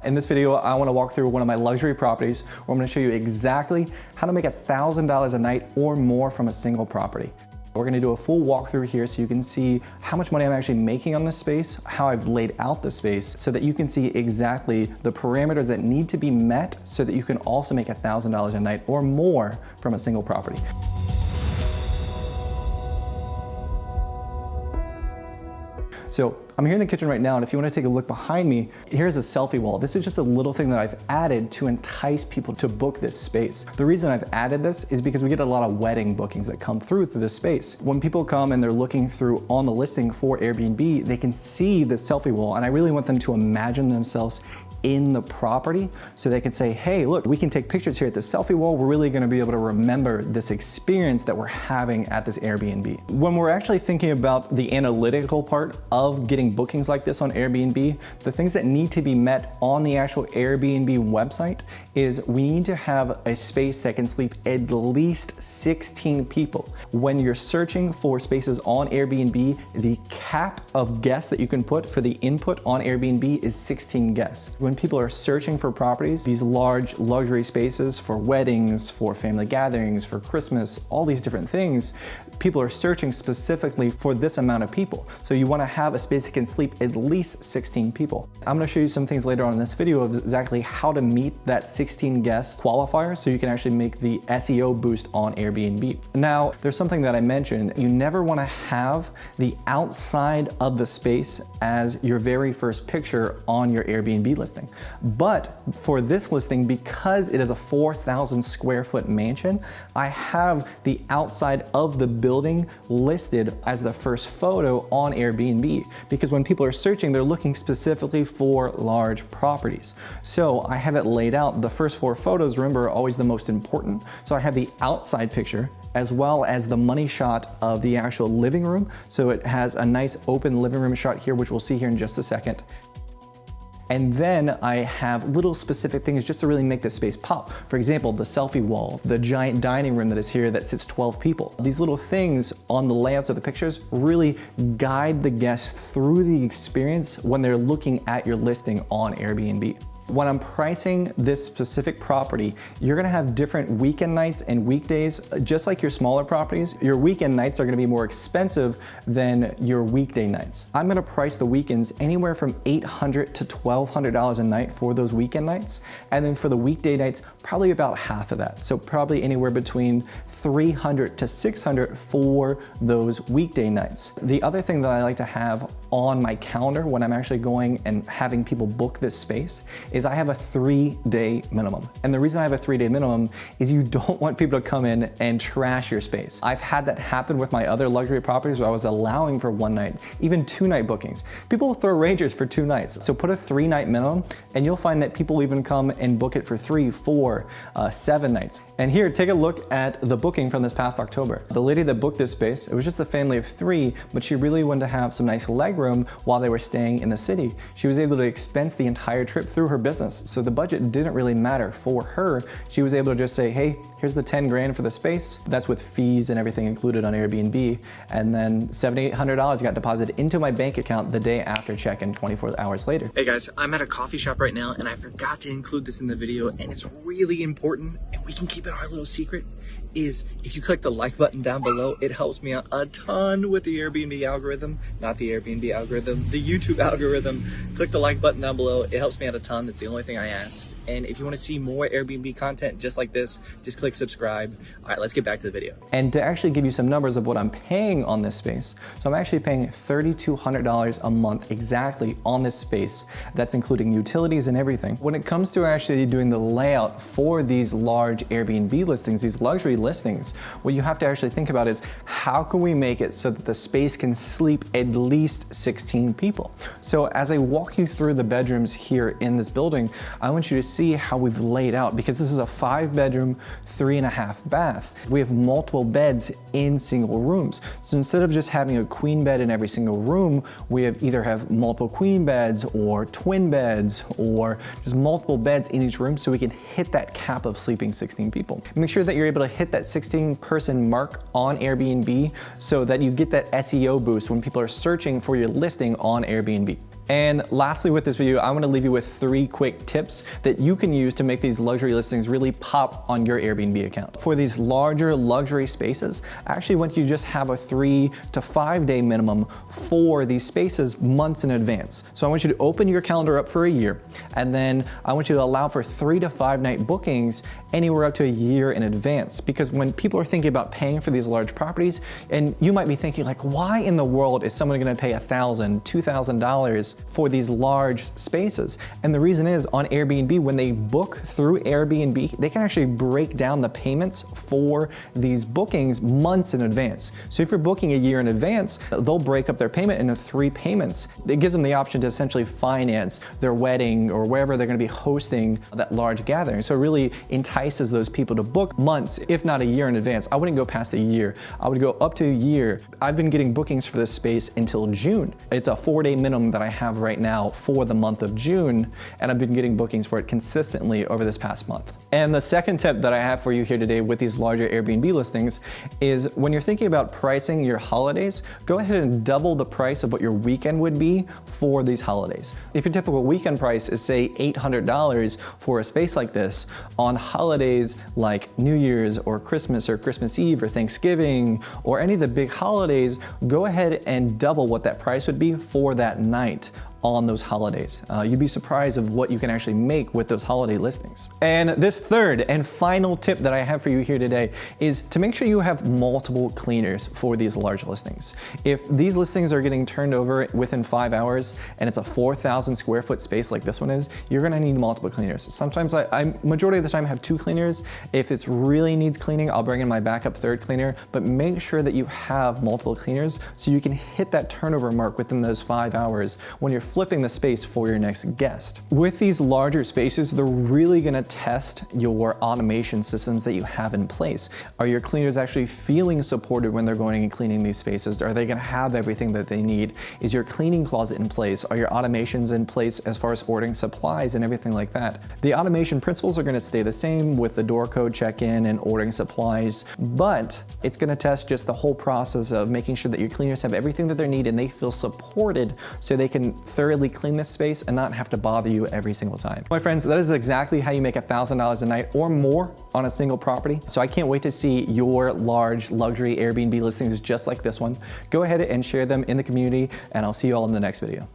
In this video, I want to walk through one of my luxury properties where I'm going to show you exactly how to make $1,000 a night or more from a single property. We're going to do a full walkthrough here so you can see how much money I'm actually making on this space, how I've laid out the space, so that you can see exactly the parameters that need to be met so that you can also make $1,000 a night or more from a single property. So I'm here in the kitchen right now, and if you want to take a look behind me, here's a selfie wall. This is just a little thing that I've added to entice people to book this space. The reason I've added this is because we get a lot of wedding bookings that come through this space. When people come and they're looking through on the listing for Airbnb, they can see the selfie wall, and I really want them to imagine themselves in the property so they can say, hey, look, we can take pictures here at the selfie wall. We're really going to be able to remember this experience that we're having at this Airbnb. When we're actually thinking about the analytical part of getting bookings like this on Airbnb, the things that need to be met on the actual Airbnb website is we need to have a space that can sleep at least 16 people. When you're searching for spaces on Airbnb, the cap of guests that you can put for the input on Airbnb is 16 guests. When people are searching for properties, these large luxury spaces for weddings, for family gatherings, for Christmas, all these different things, people are searching specifically for this amount of people. So you want to have a space that can sleep at least 16 people. I'm going to show you some things later on in this video of exactly how to meet that 16 guest qualifier so you can actually make the SEO boost on Airbnb. Now, there's something that I mentioned. You never want to have the outside of the space as your very first picture on your Airbnb listing. But for this listing, because it is a 4,000 square foot mansion, I have the outside of the building listed as the first photo on Airbnb, because when people are searching, they're looking specifically for large properties. So I have it laid out. The first 4 photos, remember, are always the most important. So I have the outside picture as well as the money shot of the actual living room. So it has a nice open living room shot here, which we'll see here in just a second. And then I have little specific things just to really make this space pop. For example, the selfie wall, the giant dining room that is here that sits 12 people. These little things on the layouts of the pictures really guide the guest through the experience when they're looking at your listing on Airbnb. When I'm pricing this specific property, you're gonna have different weekend nights and weekdays. Just like your smaller properties, your weekend nights are gonna be more expensive than your weekday nights. I'm gonna price the weekends anywhere from $800 to $1,200 a night for those weekend nights. And then for the weekday nights, probably about half of that. So probably anywhere between $300 to $600 for those weekday nights. The other thing that I like to have on my calendar when I'm actually going and having people book this space is I have a 3-day minimum. And the reason I have a 3-day minimum is you don't want people to come in and trash your space. I've had that happen with my other luxury properties where I was allowing for 1 night, even 2-night bookings. People will throw rangers for 2 nights. So put a 3-night minimum and you'll find that people even come and book it for 3, 4, 7 nights. And here, take a look at the booking from this past October. The lady that booked this space, it was just a family of 3, but she really wanted to have some nice leg room while they were staying in the city. She was able to expense the entire trip through her business. So the budget didn't really matter for her. She was able to just say, hey, here's the 10 grand for the space. That's with fees and everything included on Airbnb. And then $700-800 got deposited into my bank account the day after check-in 24 hours later. Hey guys, I'm at a coffee shop right now and I forgot to include this in the video, and it's really important and we can keep it our little secret, is if you click the like button down below, it helps me out a ton with the Airbnb algorithm, not the Airbnb algorithm, the YouTube algorithm. Click the like button down below. It helps me out a ton. That's the only thing I ask. And if you want to see more Airbnb content just like this, just click subscribe. All right, let's get back to the video. And to actually give you some numbers of what I'm paying on this space. So I'm actually paying $3,200 a month exactly on this space. That's including utilities and everything. When it comes to actually doing the layout for these large Airbnb listings, these luxury listings, what you have to actually think about is how can we make it so that the space can sleep at least 16 people. So as I walk you through the bedrooms here in this building, I want you to see how we've laid out, because this is a 5-bedroom, 3.5 bath. We have multiple beds in single rooms. So instead of just having a queen bed in every single room, we either have multiple queen beds or twin beds or just multiple beds in each room so we can hit that cap of sleeping 16 people. Make sure that you're able to hit that 16-person mark on Airbnb so that you get that SEO boost when people are searching for your listing on Airbnb. And lastly with this video, I want to leave you with 3 quick tips that you can use to make these luxury listings really pop on your Airbnb account. For these larger luxury spaces, I actually want you to just have a 3 to 5 day minimum for these spaces months in advance. So I want you to open your calendar up for a year, and then I want you to allow for 3 to 5 night bookings anywhere up to a year in advance. Because when people are thinking about paying for these large properties, and you might be thinking like, why in the world is someone gonna pay $1,000, $2,000 for these large spaces? And the reason is on Airbnb, when they book through Airbnb, they can actually break down the payments for these bookings months in advance. So if you're booking a year in advance, they'll break up their payment into 3 payments. It gives them the option to essentially finance their wedding or wherever they're gonna be hosting that large gathering. So it really entices those people to book months, if not a year in advance. I wouldn't go past a year. I would go up to a year. I've been getting bookings for this space until June. It's a 4-day minimum that I have right now for the month of June, and I've been getting bookings for it consistently over this past month. And the second tip that I have for you here today with these larger Airbnb listings is when you're thinking about pricing your holidays, go ahead and double the price of what your weekend would be for these holidays. If your typical weekend price is say $800 for a space like this, on holidays like New Year's or Christmas Eve or Thanksgiving or any of the big holidays, go ahead and double what that price would be for that night on those holidays. You'd be surprised of what you can actually make with those holiday listings. And this third and final tip that I have for you here today is to make sure you have multiple cleaners for these large listings. If these listings are getting turned over within 5 hours and it's a 4,000 square foot space like this one is, you're gonna need multiple cleaners. Sometimes I majority of the time have 2 cleaners. If it really needs cleaning, I'll bring in my backup 3rd cleaner, but make sure that you have multiple cleaners so you can hit that turnover mark within those 5 hours when you're flipping the space for your next guest. With these larger spaces, they're really gonna test your automation systems that you have in place. Are your cleaners actually feeling supported when they're going and cleaning these spaces? Are they gonna have everything that they need? Is your cleaning closet in place? Are your automations in place as far as ordering supplies and everything like that? The automation principles are gonna stay the same with the door code check-in and ordering supplies, but it's gonna test just the whole process of making sure that your cleaners have everything that they need and they feel supported so they can thoroughly clean this space and not have to bother you every single time. My friends, that is exactly how you make $1,000 a night or more on a single property. So I can't wait to see your large luxury Airbnb listings just like this one. Go ahead and share them in the community, and I'll see you all in the next video.